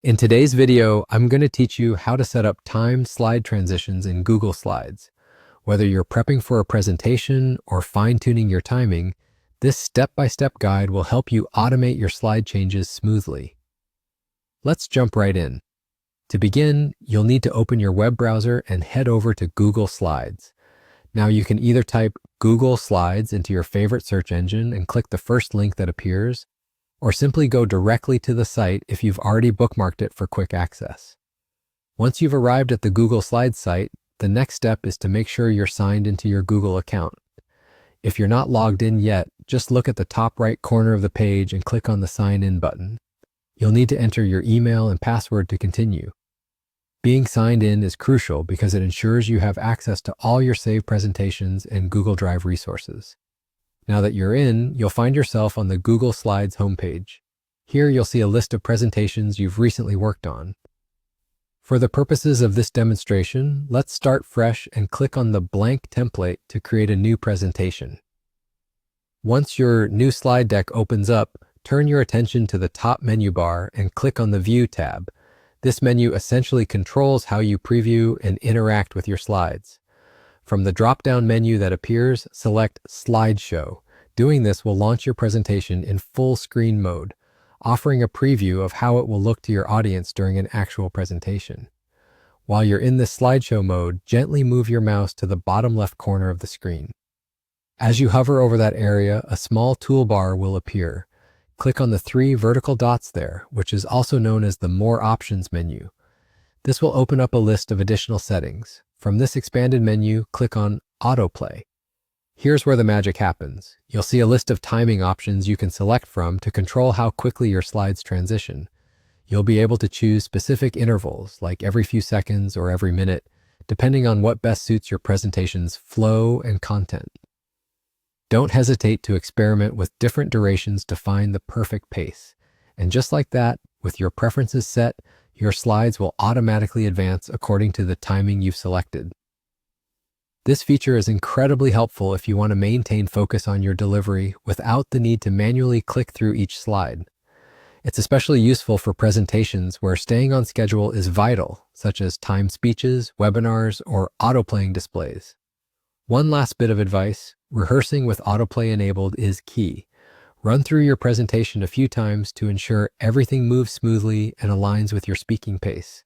In today's video, I'm going to teach you how to set up timed slide transitions in Google Slides. Whether you're prepping for a presentation or fine-tuning your timing, this step-by-step guide will help you automate your slide changes smoothly. Let's jump right in. To begin, you'll need to open your web browser and head over to Google Slides. Now you can either type Google Slides into your favorite search engine and click the first link that appears, or simply go directly to the site if you've already bookmarked it for quick access. Once you've arrived at the Google Slides site, the next step is to make sure you're signed into your Google account. If you're not logged in yet, just look at the top right corner of the page and click on the Sign In button. You'll need to enter your email and password to continue. Being signed in is crucial because it ensures you have access to all your saved presentations and Google Drive resources. Now that you're in, you'll find yourself on the Google Slides homepage. Here you'll see a list of presentations you've recently worked on. For the purposes of this demonstration, let's start fresh and click on the blank template to create a new presentation. Once your new slide deck opens up, turn your attention to the top menu bar and click on the View tab. This menu essentially controls how you preview and interact with your slides. From the drop-down menu that appears, select Slideshow. Doing this will launch your presentation in full screen mode, offering a preview of how it will look to your audience during an actual presentation. While you're in this slideshow mode, gently move your mouse to the bottom left corner of the screen. As you hover over that area, a small toolbar will appear. Click on the 3 vertical dots there, which is also known as the More Options menu. This will open up a list of additional settings. From this expanded menu, click on Autoplay. Here's where the magic happens. You'll see a list of timing options you can select from to control how quickly your slides transition. You'll be able to choose specific intervals, like every few seconds or every minute, depending on what best suits your presentation's flow and content. Don't hesitate to experiment with different durations to find the perfect pace. And just like that, with your preferences set, your slides will automatically advance according to the timing you've selected. This feature is incredibly helpful if you want to maintain focus on your delivery without the need to manually click through each slide. It's especially useful for presentations where staying on schedule is vital, such as timed speeches, webinars, or autoplaying displays. One last bit of advice: rehearsing with autoplay enabled is key. Run through your presentation a few times to ensure everything moves smoothly and aligns with your speaking pace.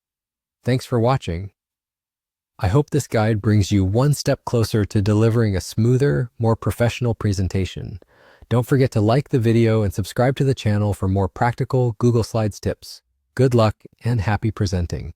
Thanks for watching. I hope this guide brings you one step closer to delivering a smoother, more professional presentation. Don't forget to like the video and subscribe to the channel for more practical Google Slides tips. Good luck and happy presenting.